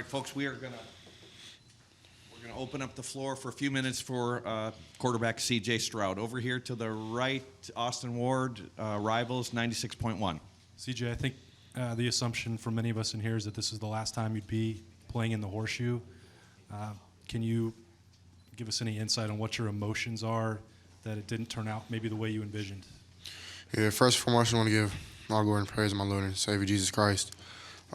folks, we're gonna open up the floor for a few minutes for quarterback C.J. Stroud. Over here to the right, Austin Ward, Rivals 96.1. C.J., I think the assumption for many of us in here is that this is the last time you'd be playing in the horseshoe. Can you give us any insight on what your emotions are that it didn't turn out maybe the way you envisioned? Yeah, first and foremost, I want to give all glory and praise to my Lord and Savior Jesus Christ.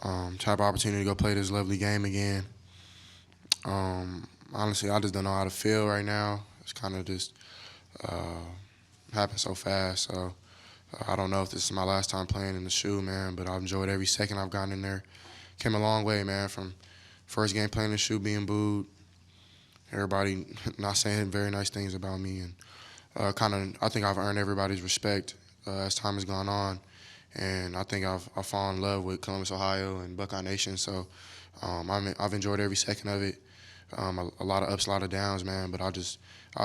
To have the opportunity to go play this lovely game again. Honestly, I just don't know how to feel right now. It's kind of just happened so fast. So I don't know if this is my last time playing in the shoe, man, but I've enjoyed every second I've gotten in there. Came a long way, man, from first game playing in the shoe, being booed, everybody not saying very nice things about me. And I think I've earned everybody's respect as time has gone on. And I think I've fallen in love with Columbus, Ohio, and BuckeyeNation. So I've enjoyed every second of it. A lot of ups, a lot of downs, man. But I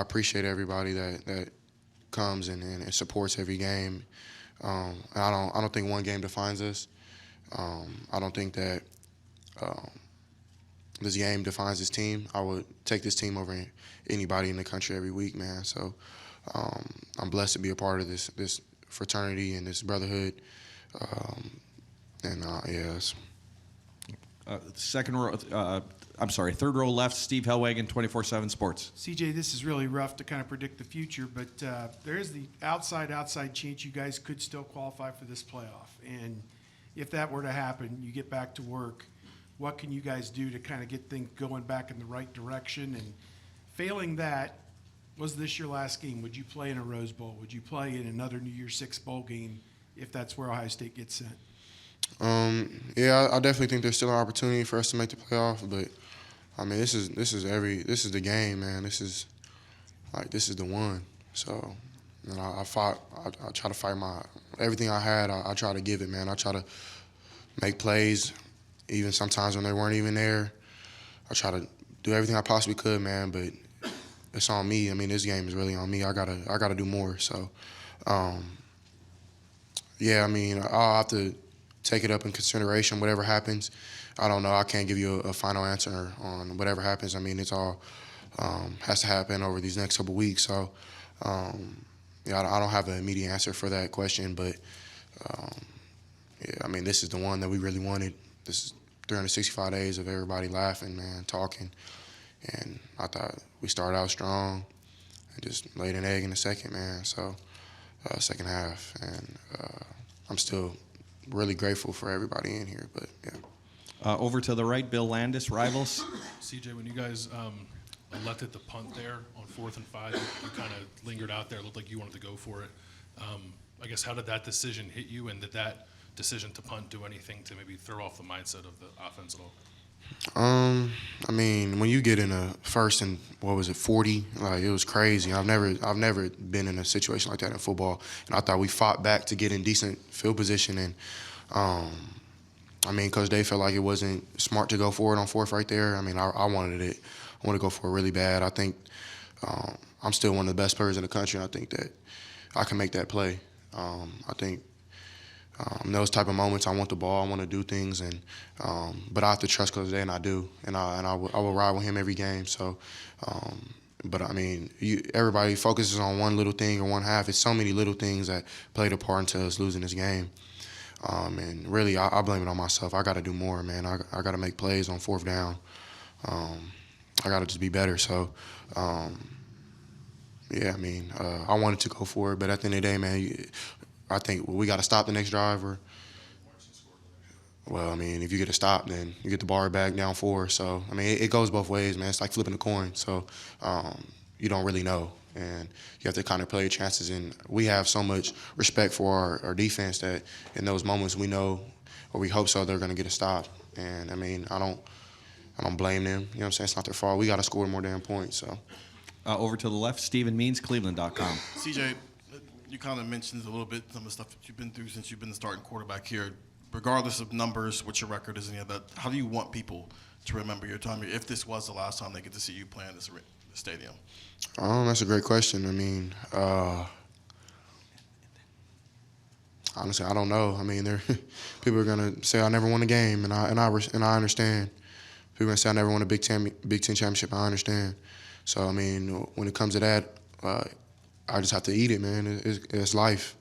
appreciate everybody that comes and supports every game. I don't think one game defines us. I don't think that this game defines this team. I would take this team over anybody in the country every week, man. So I'm blessed to be a part of this fraternity and this brotherhood. Yes. Third row left, Steve Hellwagen, 24/7 Sports. CJ, this is really rough to kind of predict the future, but there is the outside chance you guys could still qualify for this playoff. And if that were to happen, you get back to work, what can you guys do to kind of get things going back in the right direction? And failing that, was this your last game? Would you play in a Rose Bowl? Would you play in another New Year's Six bowl game if that's where Ohio State gets sent? Yeah, I definitely think there's still an opportunity for us to make the playoff, but I mean, this is the game, man. This is the one. So, I try to fight everything I had. I try to give it, man. I try to make plays, even sometimes when they weren't even there. I try to do everything I possibly could, man. But it's on me. I mean, this game is really on me. I gotta do more. So, yeah. I mean, I'll have to take it up in consideration. Whatever happens, I don't know. I can't give you a final answer on whatever happens. I mean, it's all has to happen over these next couple weeks. So, yeah, I don't have an immediate answer for that question. But, yeah, I mean, this is the one that we really wanted. This is 365 days of everybody laughing, man, talking. And I thought we started out strong and just laid an egg in the second, man. So, second half. And I'm still really grateful for everybody in here, but yeah. Over to the right, Bill Landis, Rivals. CJ, when you guys elected the punt there on 4th and 5, you kind of lingered out there. It looked like you wanted to go for it. I guess how did that decision hit you, and did that decision to punt do anything to maybe throw off the mindset of the offense at all? I mean, when you get in a first and 40, like it was crazy. I've never been in a situation like that in football, and I thought we fought back to get in decent field position. And I mean, Coach Day felt like it wasn't smart to go for it on 4th right there. I mean, I wanted it. I want to go for it really bad. I think I'm still one of the best players in the country, and I think that I can make that play. I think. Those type of moments, I want the ball, I want to do things, and but I have to trust Coach Day, and I do, and I will ride with him every game. So, but I mean, everybody focuses on one little thing or one half. It's so many little things that played a part into us losing this game, and really, I blame it on myself. I got to do more, man. I got to make plays on 4th down. I got to just be better. So, yeah, I mean, I wanted to go for it, but at the end of the day, man. I think we got to stop the next drive. Well, I mean, if you get a stop, then you get the ball back down 4. So, I mean, it goes both ways, man. It's like flipping a coin. So, you don't really know. And you have to kind of play your chances. And we have so much respect for our defense that in those moments we know, or we hope so, they're going to get a stop. And, I mean, I don't blame them. You know what I'm saying? It's not their fault. We got to score more damn points. So. Over to the left, Stephen Means, Cleveland.com. CJ, you kind of mentioned a little bit some of the stuff that you've been through since you've been the starting quarterback here. Regardless of numbers, what your record is, any of that, how do you want people to remember your time here if this was the last time they get to see you play in this stadium? That's a great question. I mean, honestly, I don't know. I mean, people are gonna say I never won a game, and I understand. people gonna say I never won a Big Ten championship. I understand. So I mean, when it comes to that, I just have to eat it, man. It's life.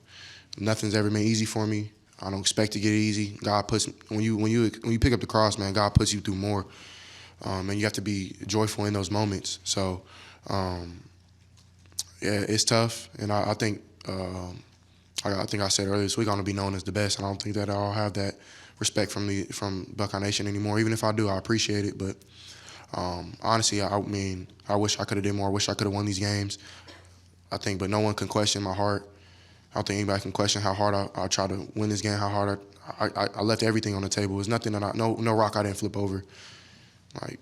Nothing's ever been easy for me. I don't expect to get it easy. God puts when you pick up the cross, man. God puts you through more, and you have to be joyful in those moments. So, yeah, it's tough, and I think I think I said earlier this week I'm gonna be known as the best. And I don't think that I'll have that respect from Buckeye Nation anymore. Even if I do, I appreciate it. But honestly, I mean, I wish I could have did more. I wish I could have won these games. I think, but no one can question my heart. I don't think anybody can question how hard I tried to win this game. How hard I left everything on the table. It was nothing that no rock I didn't flip over. Like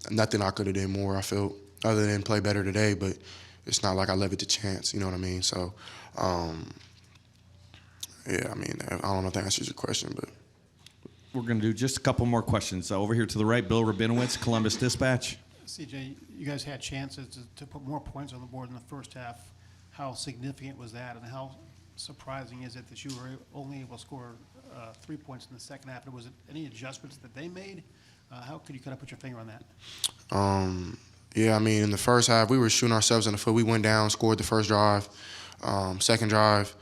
nothing I could have done more. I felt other than play better today, but it's not like I left it to chance. You know what I mean? So, yeah. I mean, I don't know if that answers your question, but. We're going to do just a couple more questions. Over here to the right, Bill Rabinowitz, Columbus Dispatch. CJ, you guys had chances to put more points on the board in the first half. How significant was that, and how surprising is it that you were only able to score 3 points in the second half? And was it any adjustments that they made? How could you kind of put your finger on that? Yeah, I mean, in the first half, we were shooting ourselves in the foot. We went down, scored the first drive. Second drive,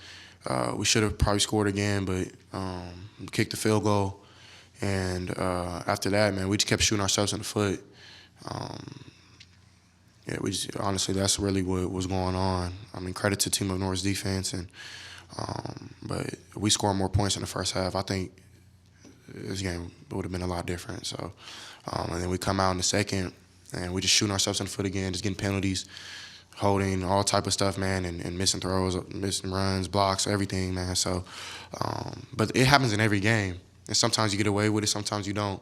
we should have probably scored again, but kicked the field goal. And after that, man, we just kept shooting ourselves in the foot. Yeah, we just, honestly, that's really what was going on. I mean, credit to Team of North's defense, but we scored more points in the first half. I think this game would have been a lot different. So, and then we come out in the second, and we just shooting ourselves in the foot again, just getting penalties, holding, all type of stuff, man, and missing throws, missing runs, blocks, everything, man. So, but it happens in every game, and sometimes you get away with it, sometimes you don't.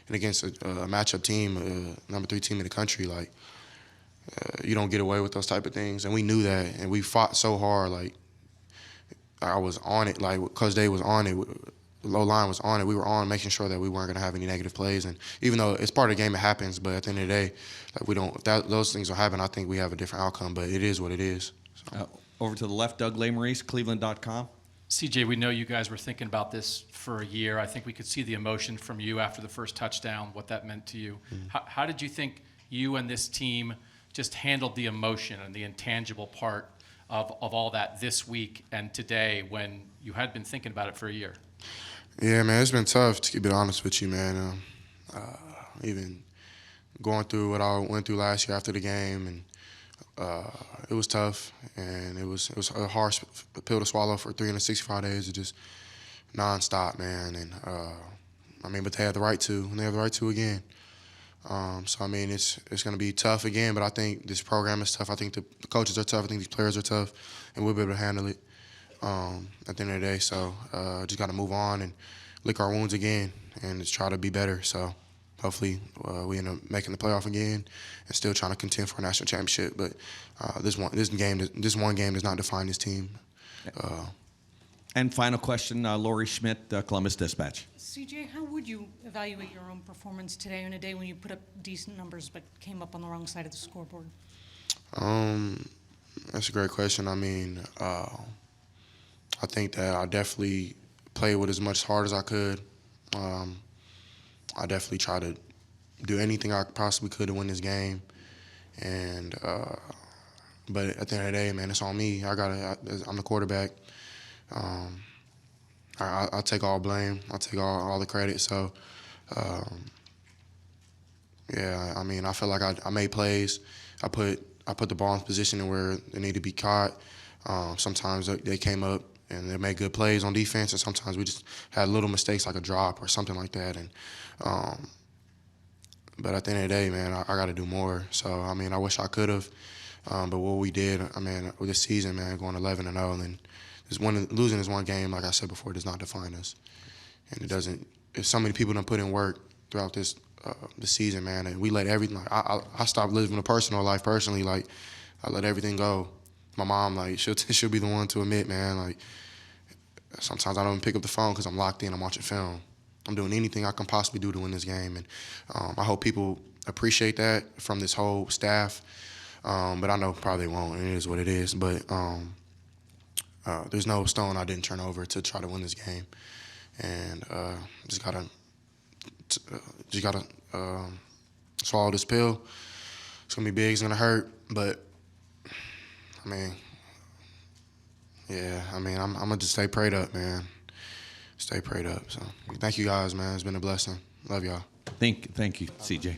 And against a matchup team, number 3 team in the country, like, you don't get away with those type of things. And we knew that, and we fought so hard. Like, I was on it. Like, Coach Day was on it. The low line was on it. We were on making sure that we weren't going to have any negative plays. And even though it's part of the game, it happens. But at the end of the day, like, we don't. Those things will happen. I think we have a different outcome. But it is what it is. So. Over to the left, Doug Lesmerises, Cleveland.com. CJ, we know you guys were thinking about this for a year. I think we could see the emotion from you after the first touchdown, what that meant to you. How did you think you and this team just handled the emotion and the intangible part of all that this week and today when you had been thinking about it for a year? Yeah, man, it's been tough, to keep it honest with you, man. Even going through what I went through last year after the game, and it was tough, and it was a harsh pill to swallow for 365 days of just nonstop, man. And I mean, but they have the right to, and they have the right to again. So I mean, it's going to be tough again, but I think this program is tough. I think the coaches are tough. I think these players are tough, and we'll be able to handle it at the end of the day. So just got to move on and lick our wounds again, and just try to be better. So hopefully we end up making the playoff again and still trying to contend for a national championship. But this one game does not define this team. And final question, Lori Schmidt, Columbus Dispatch. CJ, how would you evaluate your own performance today on a day when you put up decent numbers but came up on the wrong side of the scoreboard? That's a great question. I mean, I think that I definitely played with as much heart as I could. I definitely tried to do anything I possibly could to win this game. And but at the end of the day, man, it's on me. I'm the quarterback. I take all blame. I take all the credit. So, yeah, I mean, I feel like I made plays. I put the ball in position where they need to be caught. Sometimes they came up and they made good plays on defense, and sometimes we just had little mistakes like a drop or something like that. And but at the end of the day, man, I got to do more. So, I mean, I wish I could have. But what we did, I mean, with this season, man, going 11-0, and losing this one game, like I said before, does not define us. And it doesn't. If so many people don't put in work throughout this season, man, and we let everything. Like, I stopped living a personal life personally. Like, I let everything go. My mom, like, she'll be the one to admit, man. Like, sometimes I don't even pick up the phone because I'm locked in. I'm watching film. I'm doing anything I can possibly do to win this game, and I hope people appreciate that from this whole staff. But I know probably they won't. And it is what it is. But there's no stone I didn't turn over to try to win this game, and just gotta just gotta swallow this pill. It's gonna be big. It's gonna hurt, but I mean, yeah. I mean, I'm gonna just stay prayed up, man. Stay prayed up. So thank you guys, man. It's been a blessing. Love y'all. Thank you, CJ.